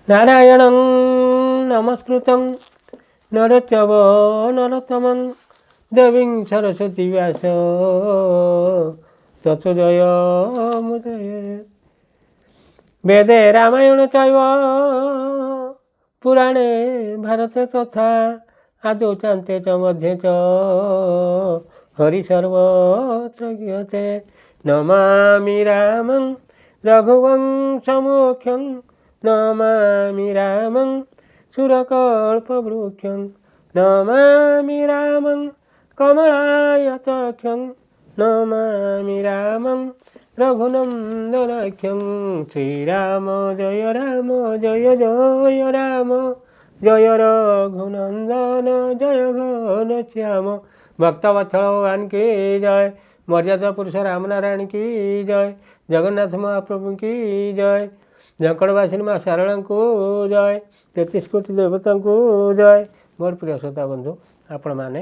नारायणं नमस्कृतं नरचव नरोत्तमं देवीं सरस्वती व्यास ततो जयमुदीरयेत्। वेदे रामायण चैव पुराणे भारते तथा आदौ चान्ते च मध्ये च हरिसर्वत्र गीयते। नमामि रामं रघुवंशमुख्यं नमामि रामं सुरकल्पवृक्षं नमामि रामं कमलायताक्षं नमामि रामं रघुनन्दनाख्यं। श्रीराम जय जय राम जय रघुनंदन जय घनश्याम। भक्तवत्सल भगवान की जय। मर्यादा पुरुष राम नारायण की जय। जगन्नाथ महाप्रभु की जय। झंकड़वासिनी माँ शारदा को जय। 33 कोटि देवता को जय। मोर प्रिय श्रोता बंधु आपण मैंने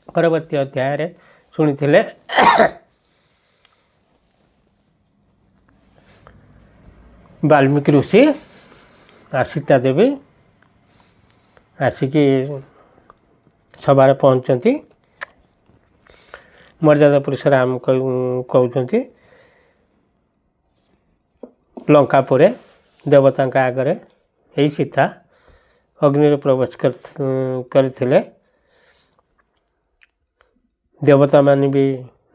परवर्ती अध्याय शुणी वाल्मीकि ऋषि सीता देवी आसिकी सभार पहुँचती। मर्यादा पुरुष राम कहते लंका पुरे देवता आगे यही सीता अग्नि प्रवेश करते। देवता मान भी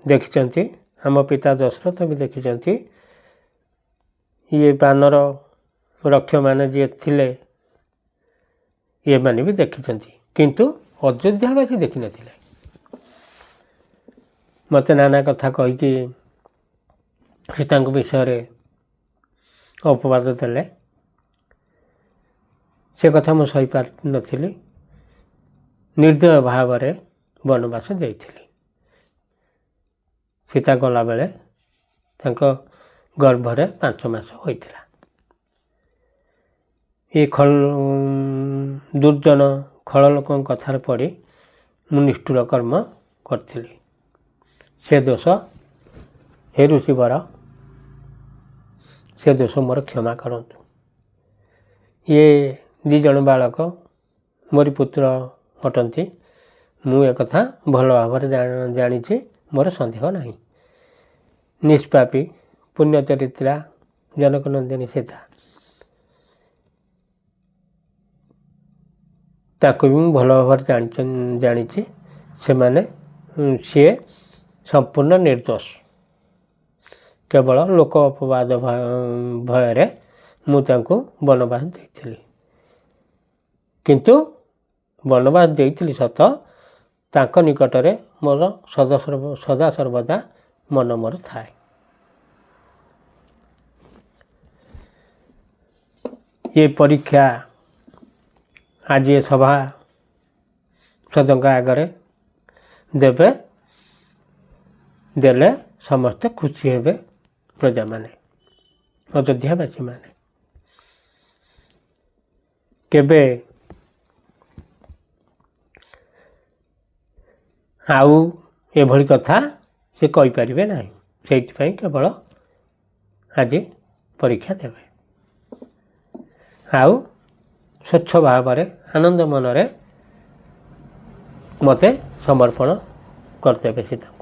देखी आम पिता दशरथ भी देखी। ये बानर रक्ष मान जी थे ये माने भी देखी किंतु अयोध्यावासी देखी नथिले। मत नाना कथा कहीकि सीता विषय अपवाद देले से कथा मु सही पार नथिली। निर्दय भाव में वनवास जाइथिली। सीता गला बेले तांको गर्भरे 5 मास होइथिला। ये दुर्जन खल लोक कथार पड़ी मु निष्ठुर कर्म करी से दोष हे ऋषिवर से दोष मोर क्षमा करंतु। ये 2 जन बालक मोरी पुत्र अटंती। मु एक कथा भल भाव जानी मोर संदेह नहीं। निष्पापी पुण्यचरित्रा जनकनंदिनी सीता ताको भी भल भाव जानी से माने सी संपूर्ण निर्दोष। केवल लोक अपवाद भय मुझे वनवास देती किंतु वनवास देती सत तांको निकटरे मोर सदा सर्वदा मन मोर थाए। ये परीक्षा आज ये सभा सदका आगे देवे देले समस्ते खुशी हेबे। प्रजा माने अयोध्यावासी माने केबे आउ एभली कथा से कही पारिबे नहीं। सेइथिपई केवल आज परीक्षा देवे आउ स्वच्छ भाव आनंद मनरे मते समर्पण करदेवे सीता को।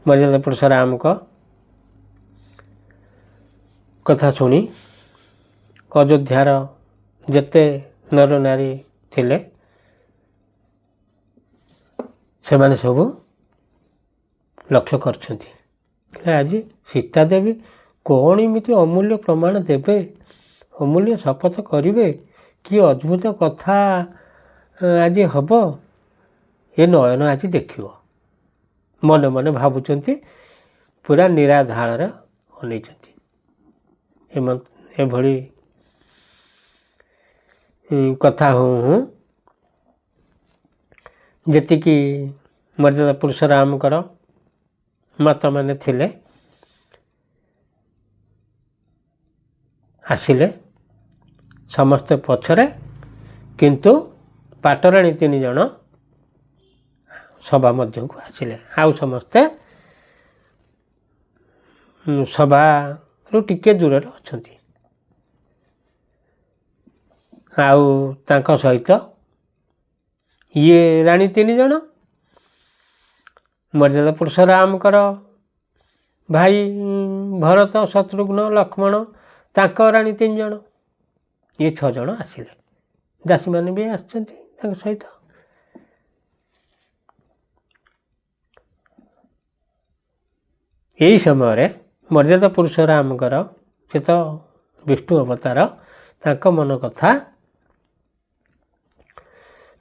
मर्यादा पुरुष राम को कथा शुणी अयोध्यार जेते नर नारी थिले से माने सबू लक्ष्य करछंती। आज सीता देवी कौन इमिति अमूल्य प्रमाण देवे अमूल्य शपथ करिवे कि अद्भुत कथा आज हब ये नयन आज देखिव मन मन भावुंट पूरा निराधार अनैछंती। एभली कथा हूँ जेतिकी मर्यादा पुरुष रामकर माता माने थिले आसिले समस्ते पछरे किंतु पाटराणी 3 जन सभा मध्य को आसिले। आउ समस्ते सभा टिके दूर अच्छा ଆଉ ତାଙ୍କ ସହିତ ଇଏ ରାଣୀ 3 ଜଣ, ମର୍ଯ୍ୟାଦା ପୁରୁଷ ରାମଙ୍କର ଭାଇ ଭରତ, ଶତ୍ରୁଘ୍ନ, ଲକ୍ଷ୍ମଣ, ତାଙ୍କ ରାଣୀ 3 ଜଣ, ଇଏ 6 ଜଣ ଆସିଲେ। ଦାସୀମାନେ ବି ଆସିଛନ୍ତି ତାଙ୍କ ସହିତ। ଏହି ସମୟରେ ମର୍ଯ୍ୟାଦା ପୁରୁଷ ରାମଙ୍କର, ସେ ତ ବିଷ୍ଣୁ ଅବତାର, ତାଙ୍କ ମନ କଥା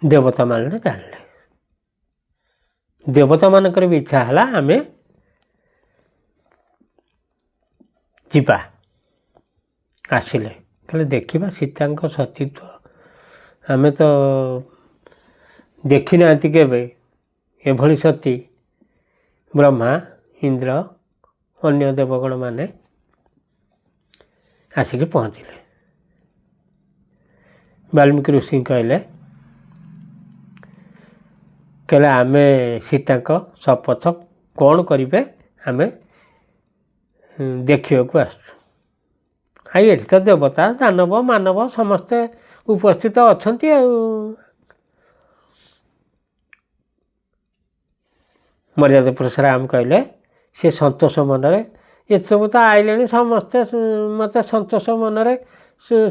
ଦେବତାମାନେ ଜାଣିଲେ। ଦେବତାମାନଙ୍କର ବି ଇଚ୍ଛା ହେଲା ଆମେ ଯିବା। ଆସିଲେ କହିଲେ ଦେଖିବା ସୀତାଙ୍କ ସତୀତ୍ୱ, ଆମେ ତ ଦେଖିନାହାନ୍ତି କେବେ ଏଭଳି ସତୀ। ବ୍ରହ୍ମା, ଇନ୍ଦ୍ର, ଅନ୍ୟ ଦେବଗଣମାନେ ଆସିକି ପହଞ୍ଚିଲେ। ବାଲ୍ମୀକି ଋଷି କହିଲେ ଆମେ ସୀତାଙ୍କ ଶପଥ କ'ଣ କରିବେ ଆମେ ଦେଖିବାକୁ ଆସୁଛୁ। ଆଉ ଏଠି ତ ଦେବତା, ଦାନବ, ମାନବ ସମସ୍ତେ ଉପସ୍ଥିତ ଅଛନ୍ତି। ଆଉ ମର୍ଯ୍ୟାଦା ପୁରୁଷ ରାମ କହିଲେ ସେ ସନ୍ତୋଷ ମନରେ, ଏସବୁ ତ ଆଇଲେଣି ସମସ୍ତେ ମୋତେ ସନ୍ତୋଷ ମନରେ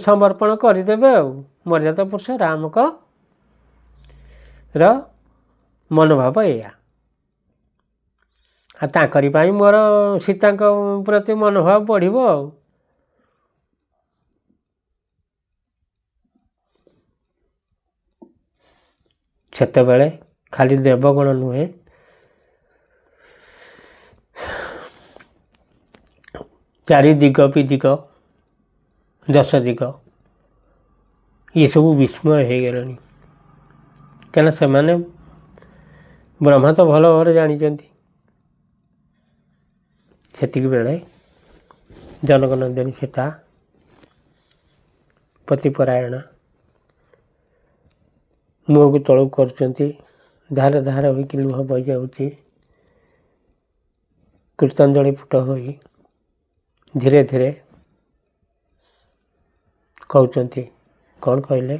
ସମର୍ପଣ କରିଦେବେ। ଆଉ ମର୍ଯ୍ୟାଦା ପୁରୁଷ ରାମଙ୍କର ମନୋଭାବ ଏଇଆ। ଆଉ ତାଙ୍କରି ପାଇଁ ମୋର ସୀତାଙ୍କ ପ୍ରତି ମନୋଭାବ ବଢ଼ିବ। ଆଉ ସେତେବେଳେ ଖାଲି ଦେବଗଣ ନୁହେଁ, ଚାରି ଦିଗ ବିଦିଗ, 10 ଦିଗ, ଏସବୁ ବିସ୍ମୟ ହେଇଗଲେଣି। କାହିଁକିନା ସେମାନେ ବ୍ରହ୍ମା ତ ଭଲ ଭାବରେ ଜାଣିଛନ୍ତି। ସେତିକି ବେଳେ ଜନକନନ୍ଦିନୀ ସୀତା ପତିପରାୟଣା ମୁହଁକୁ ତଳକୁ କରୁଛନ୍ତି, ଧାର ଧାର ହୋଇକି ଲୁହ ବହିଯାଉଛି। କୀର୍ତ୍ତଞ୍ଜଳି ପୁଟ ହୋଇ ଧୀରେ ଧୀରେ କହୁଛନ୍ତି। କ'ଣ କହିଲେ?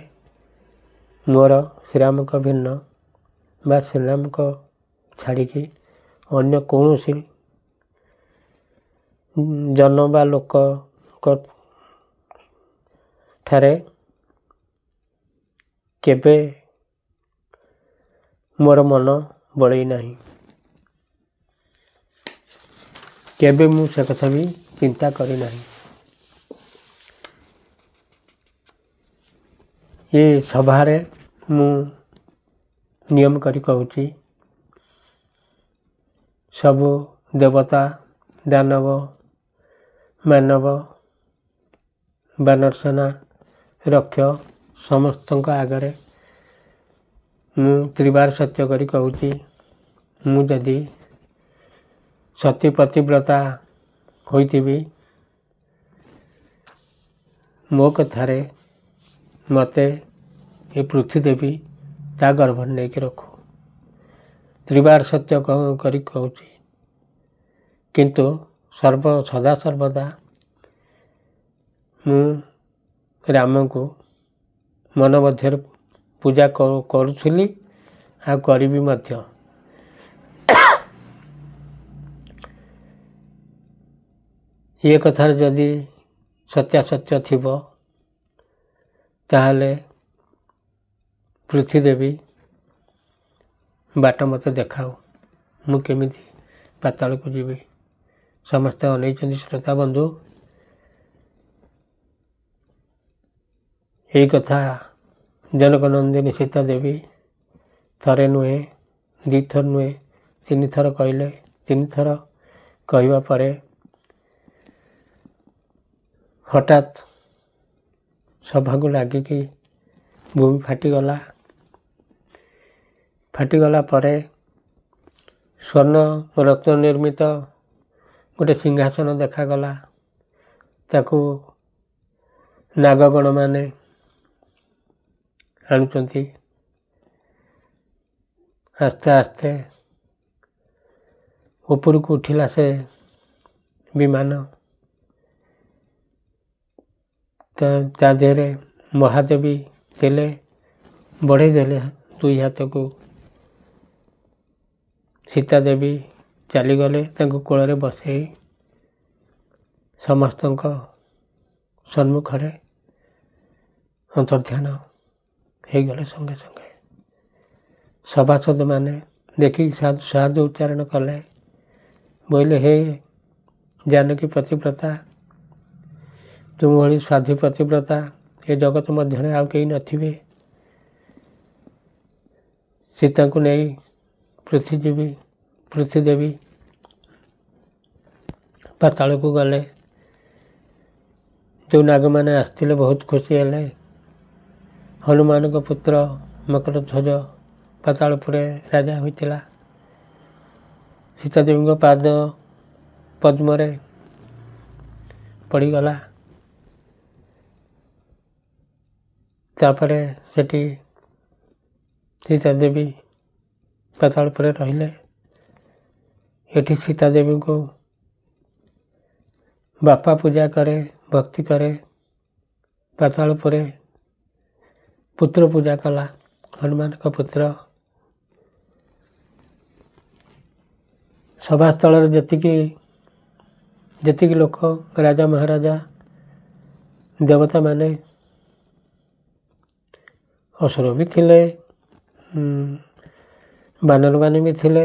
ମୋର ଶ୍ରୀରାମଙ୍କ ଭିନ୍ନ ବା ଶ୍ରୀରାମଙ୍କ ଛାଡ଼ିକି ଅନ୍ୟ କୌଣସି ଜନ ବା ଲୋକଙ୍କ ଠାରେ କେବେ ମୋର ମନ ବଳେଇ ନାହିଁ। କେବେ ମୁଁ ସେ କଥା ବି ଚିନ୍ତା କରିନାହିଁ। ଏ ସଭାରେ ମୁଁ ନିୟମ କରି କହୁଛି, ସବୁ ଦେବତା, ଦାନବ, ମାନବ, ବାନର ସେନା, ରକ୍ଷ ସମସ୍ତଙ୍କ ଆଗରେ ମୁଁ ତ୍ରିବାର ସତ୍ୟ କରି କହୁଛି, ମୁଁ ଯଦି ସତୀ ପତିବ୍ରତା ହୋଇଥିବି, ମୋ କଥାରେ ମୋତେ ଏ ପୃଥ୍ୱୀ ଦେବୀ ତା ଗର୍ଭରେ ନେଇକି ରଖୁ। ତ୍ରିବାର ସତ୍ୟ କରି କହୁଛି। କିନ୍ତୁ ସଦା ସର୍ବଦା ମୁଁ ରାମଙ୍କୁ ମନ ମଧ୍ୟରେ ପୂଜା କରୁଥିଲି, ଆଉ କରିବି ମଧ୍ୟ। ଏ କଥାରେ ଯଦି ସତ୍ୟାସତ୍ୟ ଥିବ, ତାହେଲେ ପୃଥ୍ୱୀ ଦେବୀ ବାଟ ମୋତେ ଦେଖାଉ, ମୁଁ କେମିତି ପାତାଳକୁ ଯିବି। ସମସ୍ତେ ଅନେଇଛନ୍ତି ଶ୍ରୋତା ବନ୍ଧୁ। ଏଇ କଥା ଜନକନନ୍ଦିନୀ ସୀତା ଦେବୀ ଥରେ ନୁହେଁ, 2 ଥର ନୁହେଁ, 3 ଥର କହିଲେ। 3 ଥର କହିବା ପରେ ହଠାତ୍ ସଭାକୁ ଲାଗିକି ଭୂମି ଫାଟିଗଲା। ଫାଟିଗଲା ପରେ ସ୍ୱର୍ଣ୍ଣ ରତ୍ନ ନିର୍ମିତ ଗୋଟେ ସିଂହାସନ ଦେଖାଗଲା। ତାକୁ ନାଗଗଣମାନେ ଆଣୁଛନ୍ତି। ଆସ୍ତେ ଆସ୍ତେ ଉପରକୁ ଉଠିଲା ସେ ବିମାନ। ତା ଦେହରେ ମହାଦେବୀ ଥିଲେ, ବଢ଼େଇ ଦେଲେ 2 ହାତକୁ। ସୀତା ଦେବୀ ଚାଲିଗଲେ, ତାଙ୍କୁ କୋଳରେ ବସେଇ ସମସ୍ତଙ୍କ ସମ୍ମୁଖରେ ଅନ୍ତର୍ଧ୍ୟାନ ହେଇଗଲେ। ସଙ୍ଗେ ସଙ୍ଗେ ସଭାସଦମାନେ ଦେଖିକି ସାଧୁ ଉଚ୍ଚାରଣ କଲେ, ବୋଇଲେ ହେ ଜାନକୀ ପତିବ୍ରତା, ତୁମ ଭଳି ସାଧୁ ପତିବ୍ରତା ଏ ଜଗତ ମଧ୍ୟରେ ଆଉ କେହି ନଥିବେ। ସୀତାଙ୍କୁ ନେଇ ପୃଥିଦେବୀ ପାତାଳକୁ ଗଲେ। ଯେଉଁ ନାଗମାନେ ଆସିଥିଲେ ବହୁତ ଖୁସି ହେଲେ। ହନୁମାନଙ୍କ ପୁତ୍ର ମକରଧ୍ୱଜ ପାତାଳପୁରେ ରାଜା ହୋଇଥିଲା। ସୀତାଦେବୀଙ୍କ ପାଦ ପଦ୍ମରେ ପଡ଼ିଗଲା। ତାପରେ ସେଠି ସୀତାଦେବୀ ପାତାଳପୁରେ ରହିଲେ। ଏଠି ସୀତାଦେବୀଙ୍କୁ ବାପା ପୂଜା କରେ, ଭକ୍ତି କରେ। ପାତାଳପୁରେ ପୁତ୍ର ପୂଜା କଲା, ହନୁମାନଙ୍କ ପୁତ୍ର। ସଭାସ୍ଥଳରେ ଯେତିକି ଲୋକ, ରାଜା ମହାରାଜା, ଦେବତାମାନେ, ଅସୁର ବି ଥିଲେ, ବାନରମାନେ ବି ଥିଲେ,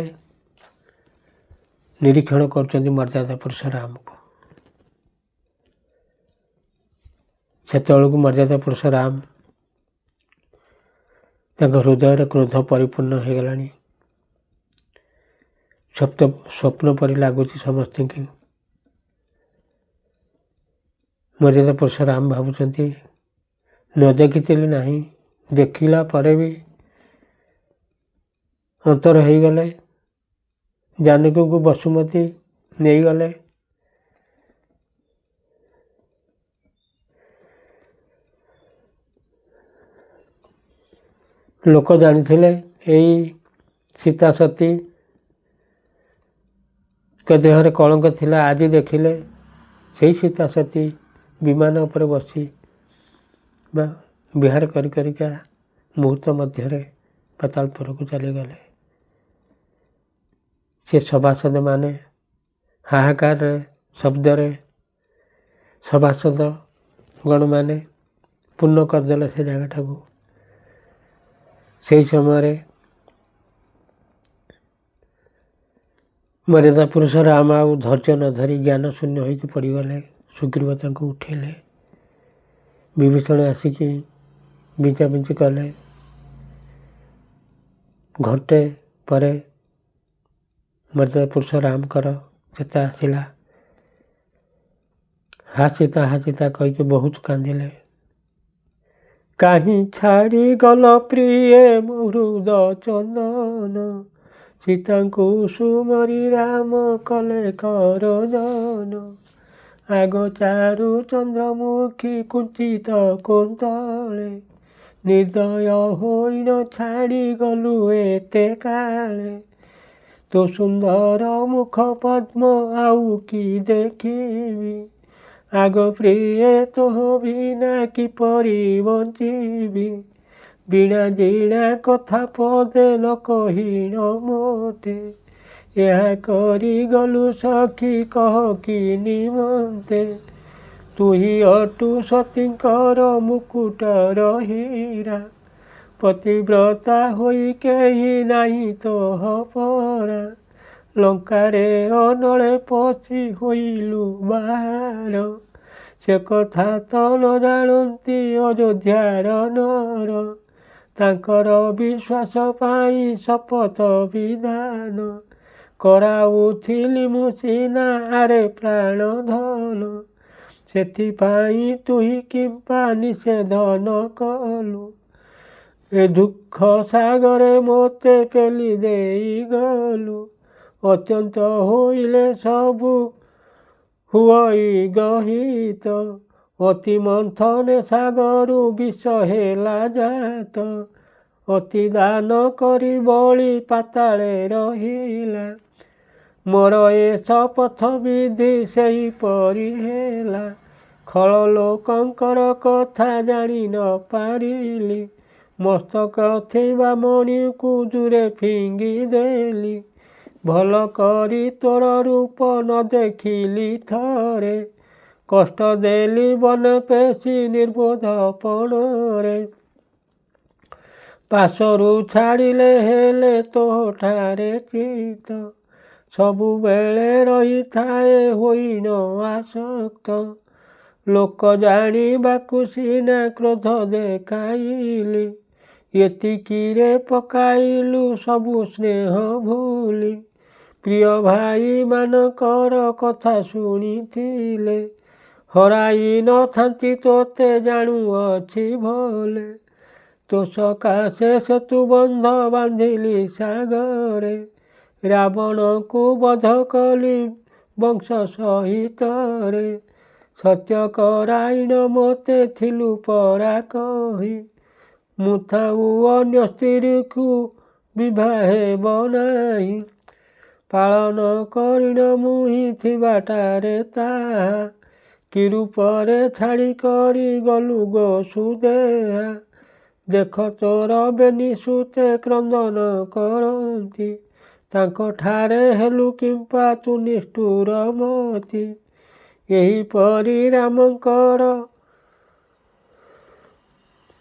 ନିରୀକ୍ଷଣ କରୁଛନ୍ତି ମର୍ଯ୍ୟାଦା ପୁରୁଷ ରାମକୁ। ସେତେବେଳକୁ ମର୍ଯ୍ୟାଦା ପୁରୁଷ ରାମ, ତାଙ୍କ ହୃଦୟରେ କ୍ରୋଧ ପରିପୂର୍ଣ୍ଣ ହେଇଗଲାଣି। ସ୍ୱପ୍ନ ପରି ଲାଗୁଛି ସମସ୍ତଙ୍କୁ। ମର୍ଯ୍ୟାଦା ପୁରୁଷ ରାମ ଭାବୁଛନ୍ତି, ନ ଦେଖିଥିଲି ନାହିଁ, ଦେଖିଲା ପରେ ବି ଅନ୍ତର ହେଇଗଲେ। ଜାନକୀଙ୍କୁ ବସୁମତୀ ନେଇଗଲେ। ଲୋକ ଜାଣିଥିଲେ ଏଇ ସୀତା ସତୀ ଦେହରେ କଳଙ୍କ ଥିଲା। ଆଜି ଦେଖିଲେ ସେଇ ସୀତା ସତୀ ବିମାନ ଉପରେ ବସି ବା ବିହାର କରିକା ମୁହୂର୍ତ୍ତ ମଧ୍ୟରେ ପାତାଳପୁରକୁ ଚାଲିଗଲେ। ସେ ସଭାସଦମାନେ ହାହାକାର ଶବ୍ଦରେ ସଭାସଦ ଗଣମାନେ ପୂର୍ଣ୍ଣ କରିଦେଲେ ସେ ଜାଗାଟାକୁ। ସେହି ସମୟରେ ମର୍ଯ୍ୟାଦା ପୁରୁଷ ରାମ ଆଉ ଧୈର୍ଯ୍ୟ ନ ଧରି ଜ୍ଞାନ ଶୂନ୍ୟ ହୋଇକି ପଡ଼ିଗଲେ। ସୁଗ୍ରୀବ ତାଙ୍କୁ ଉଠେଇଲେ। ବିଭୀଷଣ ଆସିକି ବିଞ୍ଚାବିଞ୍ଚି କଲେ। ଘଣ୍ଟେ ପରେ ମର୍ଯ୍ୟାଦା ପୁରୁଷ ରାମଙ୍କର ଚେତା ଆସିଲା। ହା ସୀତା କହିକି ବହୁତ କାନ୍ଦିଲେ। କାହିଁ ଛାଡ଼ି ଗଲ ପ୍ରିୟେ ମୋ ହୃଦ ଚନ୍ଦନ, ସୀତାଙ୍କୁ ସୁମରି ରାମ କଲେ କରଜନ। ଆଗ ଚାରୁ ଚନ୍ଦ୍ରମୁଖୀ କୁଞ୍ଚିତ କୁନ୍ତଳେ, ନିର୍ଦ୍ଦୟ ହୋଇନ ଛାଡ଼ି ଗଲୁ ଏତେ କାଳେ। ତୋ ସୁନ୍ଦର ମୁଖ ପଦ୍ମ ଆଉ କି ଦେଖିବି, ଆଗ ପ୍ରିୟେ ତୋହ ବିନା କିପରି ବଞ୍ଚିବି। ବୀଣା ଜିଣା କଥା ପଦେ ନ କହିଣ ମୋତେ, ଏହା କରି ଗଲୁ ସଖୀ କହ କି ନିମନ୍ତେ। ତୁହି ଅଟୁ ସତୀଙ୍କର ମୁକୁଟର ହୀରା, ପତିବ୍ରତା ହୋଇ କେହି ନାହିଁ ତୋହ ପରା। ଲଙ୍କାରେ ଅନଳେ ପଶି ହୋଇଲୁ ବାହାର, ସେ କଥା ତ ନ ଜାଣନ୍ତି ଅଯୋଧ୍ୟାର ନର। ତାଙ୍କର ବିଶ୍ୱାସ ପାଇଁ ଶପଥ ବିଧାନ, କରାଉଥିଲି ମୁଁ ସିନା ଆରେ ପ୍ରାଣ ଧନ। ସେଥିପାଇଁ ତୁହି କିମ୍ପା ନିଷେଧନ କଲୁ, ଏ ଦୁଃଖ ସାଗରେ ମୋତେ ପେଲି ଦେଇ ଗଲୁ। ଅତ୍ୟନ୍ତ ହୋଇଲେ ସବୁ ହୁଅଇ ଗହିତ, ଅତି ମନ୍ଥନେ ସାଗରୁ ବିଷ ହେଲା ଜାତ। ଅତି ଦାନ କରି ବଳି ପାତାଳେ ରହିଲା, ମୋର ଏ ଶପଥ ବିଧି ସେହିପରି ହେଲା। ଖଳ ଲୋକଙ୍କର କଥା ଜାଣି ନ ପାରିଲି, ମସ୍ତକ ଥିବା ମଣିକୁ ଦୂରେ ଫିଙ୍ଗି ଦେଲି। ଭଲ କରି ତୋର ରୂପ ନ ଦେଖିଲି ଥରେ, କଷ୍ଟ ଦେଲି ବନ ପେଶୀ ନିର୍ବୋଧପଣରେ। ପାଶରୁ ଛାଡ଼ିଲେ ହେଲେ ତୋଠାରେ ଚିତ୍ତ, ସବୁବେଳେ ରହିଥାଏ ହୋଇନ ଆସକ୍ତ। ଲୋକ ଜାଣିବାକୁ ସିନା କ୍ରୋଧ ଦେଖାଇଲି, ଏତିକିରେ ପକାଇଲୁ ସବୁ ସ୍ନେହ ଭୁଲି। ପ୍ରିୟ ଭାଇମାନଙ୍କର କଥା ଶୁଣିଥିଲେ, ହରାଇ ନଥାନ୍ତି ତୋତେ ଜାଣୁଅଛି ଭଲେ। ତୋ ସକାଶେ ସେତୁ ବନ୍ଧ ବାନ୍ଧିଲି ସାଗରେ, ରାବଣକୁ ବଧ କଲି ବଂଶ ସହିତରେ। ସତ୍ୟ କରାଇନ ମୋତେ ଥିଲୁ ପରା କହି, ମୁଁ ଥାଉ ଅନ୍ୟ ସ୍ତ୍ରୀକୁ ବିଭା ହେବ ନାହିଁ। ପାଳନ କରିନ ମୁହିଁ ଥିବାଟାରେ ତାହା, କି ରୂପରେ ଛାଡ଼ି କରି ଗଲୁ ଗୋ ସୁଦେହା। ଦେଖ ତୋର ବେନି ସୁତେ କ୍ରନ୍ଦନ କରନ୍ତି, ତାଙ୍କଠାରେ ହେଲୁ କିମ୍ପା ତୁ ନିଷ୍ଠୁର ମତି। ଏହିପରି ରାମଙ୍କର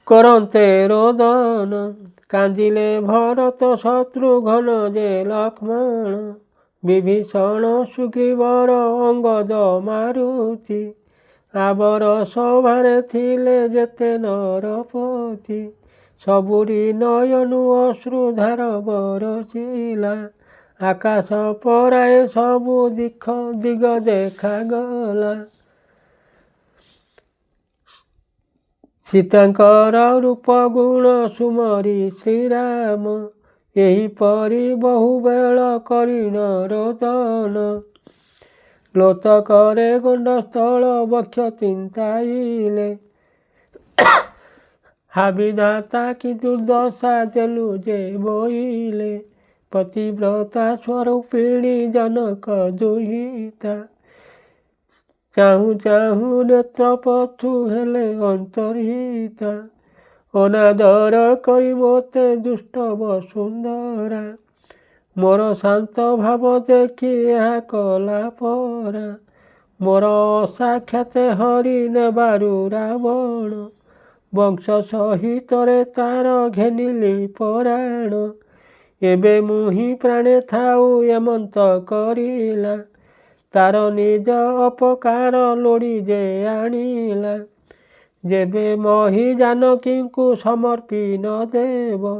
କରନ୍ତେ ରୋଦନ, କାନ୍ଦିଲେ ଭରତ ଶତ୍ରୁଘ୍ନ ଯେ ଲକ୍ଷ୍ମଣ। ବିଭୀଷଣ ସୁଗ୍ରୀବର ଅଙ୍ଗଦ ମାରୁତି, ଆବର ସଭାରେ ଥିଲେ ଯେତେ ନରପତି। ସବୁରି ନୟନୁ ଅଶ୍ରୁଧାର ବରଷିଲା, ଆକାଶ ପରାଏ ସବୁ ଦିଗ ଦେଖାଗଲା। ସୀତାଙ୍କର ରୂପ ଗୁଣ ସୁମରି ଶ୍ରୀରାମ, ଏହିପରି ବହୁବେଳ କରିନ ରୋଦନ। ଲୋତକରେ ଗଣ୍ଡସ୍ଥଳ ବକ୍ଷ ଚିନ୍ତାଇଲେ, ହା ବିଧାତା କି ଦୁର୍ଦ୍ଦଶା ଦେଲୁ ଯେ ବୋଇଲେ। ପତିବ୍ରତା ସ୍ୱରୂପିଣୀ ଜନକ ଦୁହିତା, ଚାହୁଁ ଚାହୁଁ ନେତ୍ରପଥୁ ହେଲେ ଅନ୍ତର୍ହିତା। ଅନାଦର କରି ମୋତେ ଦୁଷ୍ଟ ବସୁନ୍ଧରା, ମୋର ଶାନ୍ତ ଭାବ ଦେଖି ଏହା କଲା ପରା। ମୋର ଅସାକ୍ଷାତ ହରି ନେବାରୁ ରାବଣ, ବଂଶ ସହିତରେ ତାର ଘେନିଲି ପରାଣ। ଏବେ ମୁହିଁ ପ୍ରାଣେ ଥାଉ ଏମନ୍ତ କରିଲା, ତାର ନିଜ ଅପକାର ଲୋଡ଼ି ଯେ ଆଣିଲା। ଯେବେ ମହି ଜାନକୀଙ୍କୁ ସମର୍ପି ନ ଦେବ,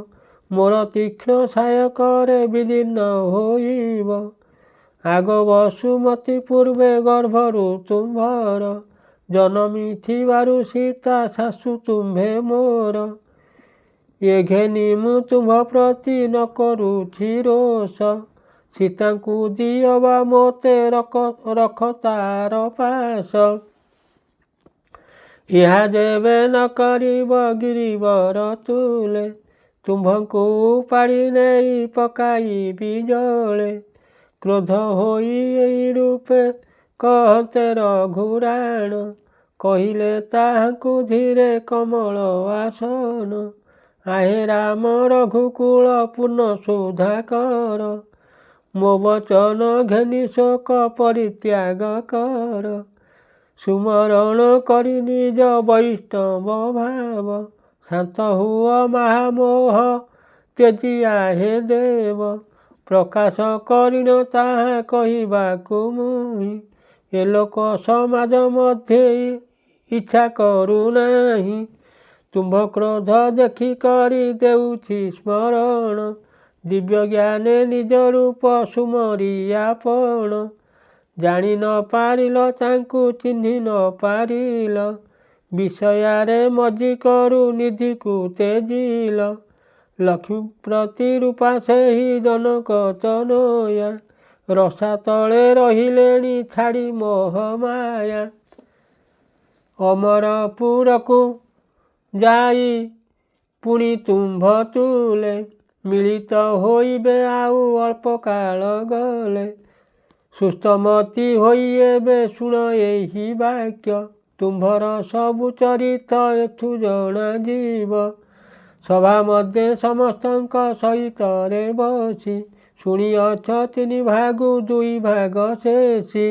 ମୋର ତୀକ୍ଷ୍ଣ ସାୟକରେ ବିଦୀର୍ଣ୍ଣ ହୋଇବ। ଆଗ ବସୁମତୀ ପୂର୍ବେ ଗର୍ଭରୁ ତୁମ୍ଭର, ଜନମିଥିବାରୁ ସୀତା ଶାଶୁ ତୁମ୍ଭେ ମୋର। ଏ ଘେନି ମୁଁ ତୁମ୍ଭ ପ୍ରତି ନ କରୁଛି ରୋଷ, ସୀତାଙ୍କୁ ଦିଅ ବା ମୋତେ ରଖ ତାର ପାଶ। ଏହା ଯେବେ ନ କରିବ ଗିରିବର ତୁଲେ, ତୁମ୍ଭଙ୍କୁ ଉପାଡ଼ି ନେଇ ପକାଇବି ଜଳେ। କ୍ରୋଧ ହୋଇ ଏହି ରୂପେ କହନ୍ତେ ରଘୁରାଣ, କହିଲେ ତାହାଙ୍କୁ ଧୀରେ କମଳ ଆସନ। ଆହେ ରାମ ରଘୁକୁଳ ପୂର୍ଣ୍ଣ ସୁଧାକର, ମୋ ବଚନ ଘେନି ଶୋକ ପରିତ୍ୟାଗ କର। ସୁମରଣ କରି ନିଜ ବୈଷ୍ଣବ ଭାବ, ଶାନ୍ତ ହୁଅ ମହାମୋହ ତ୍ୟଜିଆ ହେ ଦେବ। ପ୍ରକାଶ କରିନ ତାହା କହିବାକୁ ମୁହିଁ, ଏ ଲୋକ ସମାଜ ମଧ୍ୟ ଇଚ୍ଛା କରୁନାହିଁ। ତୁମ୍ଭ କ୍ରୋଧ ଦେଖି କରି ଦେଉଛି ସ୍ମରଣ, ଦିବ୍ୟ ଜ୍ଞାନେ ନିଜ ରୂପ ସୁମରି ଆପଣ। ଜାଣି ନ ପାରିଲ ତାଙ୍କୁ ଚିହ୍ନି ନ ପାରିଲ, ବିଷୟାରେ ମଜି କରୁ ନିଧିକୁ ତେଜିଲ। ଲକ୍ଷ୍ମୀ ପ୍ରତିରୂପା ସେହି ଜନକ ତନୟା, ରସାତଳେ ରହିଲେଣି ଛାଡ଼ି ମୋହମାୟା। ଅମରପୁରକୁ ଯାଇ ପୁଣି ତୁମ୍ଭ ତୁଲେ, ମିଳିତ ହୋଇବେ ଆଉ ଅଳ୍ପ କାଳ ଗଲେ। ସୁସ୍ଥମତି ହୋଇ ଏବେ ଶୁଣ ଏହି ବାକ୍ୟ, ତୁମ୍ଭର ସବୁ ଚରିତ ଏଥୁ ଜଣାଯିବ। ସଭା ମଧ୍ୟ ସମସ୍ତଙ୍କ ସହିତରେ ବସି ଶୁଣିଅଛ 3 ଭାଗୁ 2 ଭାଗ ଶେଷି।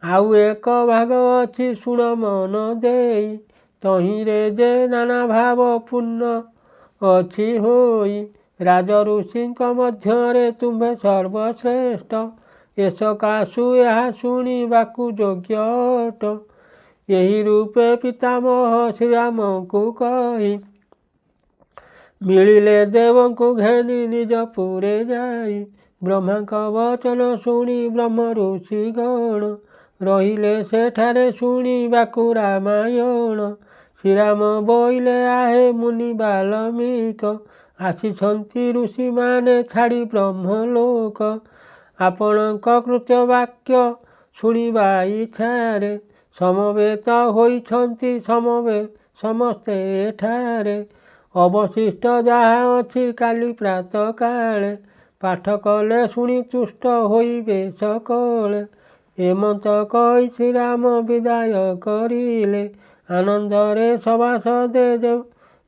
ଆଉ 1 ଭାଗ ଅଛି ଶୁଣ ମନ ଦେଇ, ତହିଁରେ ଯେ ନାନା ଭାବ ପୂର୍ଣ୍ଣ ଅଛି ହୋଇ। ରାଜ ଋଷିଙ୍କ ମଧ୍ୟରେ ତୁମ୍ଭେ ସର୍ବଶ୍ରେଷ୍ଠ, ଏସକାଶୁ ଏହା ଶୁଣିବାକୁ ଯୋଗ୍ୟ ଅଟ। ଏହି ରୂପେ ପିତାମହ ଶ୍ରୀରାମଙ୍କୁ କହି ମିଳିଲେ ଦେବଙ୍କୁ ଘେନି ନିଜ ପୁରେ ଯାଇ। ବ୍ରହ୍ମାଙ୍କ ବଚନ ଶୁଣି ବ୍ରହ୍ମ ଋଷି ଗଣ ରହିଲେ ସେଠାରେ ଶୁଣିବାକୁ ରାମାୟଣ। ଶ୍ରୀରାମ ବୋଇଲେ ଆହେ ମୁନି ବାଲ୍ମୀକ, ଆସିଛନ୍ତି ଋଷିମାନେ ଛାଡ଼ି ବ୍ରହ୍ମଲୋକ। ଆପଣଙ୍କ କୃତ୍ୟ ବାକ୍ୟ ଶୁଣିବା ଇଚ୍ଛାରେ ସମବେତ ହୋଇଛନ୍ତି ସମସ୍ତେ ଏଠାରେ। ଅବଶିଷ୍ଟ ଯାହା ଅଛି କାଲି ପ୍ରାତଃକାଳେ, ପାଠ କଲେ ଶୁଣି ତୁଷ୍ଟ ହୋଇବେ ସକଳେ। ଏମନ୍ତ କହି ଶ୍ରୀରାମ ବିଦାୟ କରିଲେ, ଆନନ୍ଦରେ ସଭାସଦେ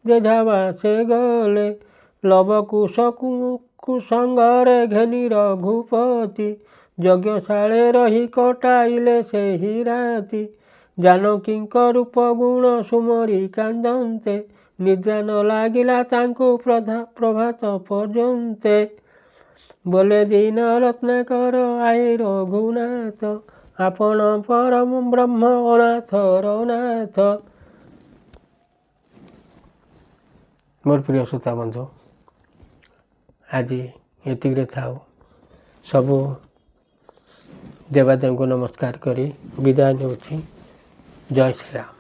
ଯେଝା ବାସେ ଗଲେ। ଲବକୁଶକୁ ସଙ୍ଗରେ ଘେନି ରଘୁପତି, ଯଜ୍ଞଶାଳେ ରହି କଟାଇଲେ ସେହି ରାତି। ଜାନକୀଙ୍କ ରୂପ ଗୁଣ ସୁମରି କାନ୍ଦନ୍ତେ, ନିଦ୍ରା ନ ଲାଗିଲା ତାଙ୍କୁ ପ୍ରଭାତ ପର୍ଯ୍ୟନ୍ତେ। ବୋଲେ ଦୀନ ରତ୍ନାକର ଆଏ ରଘୁନାଥ, ଆପଣ ପରମ ବ୍ରହ୍ମ ଅନାଥର ନାଥ। ମୋର ପ୍ରିୟ ଶ୍ରୋତା ବନ୍ଧୁ, ଆଜି ଏତିକିରେ ଥାଉ। ସବୁ ଦେବାଦେବଙ୍କୁ ନମସ୍କାର କରି ବିଦାୟ ନେଉଛି। ଜୟ ଶ୍ରୀରାମ।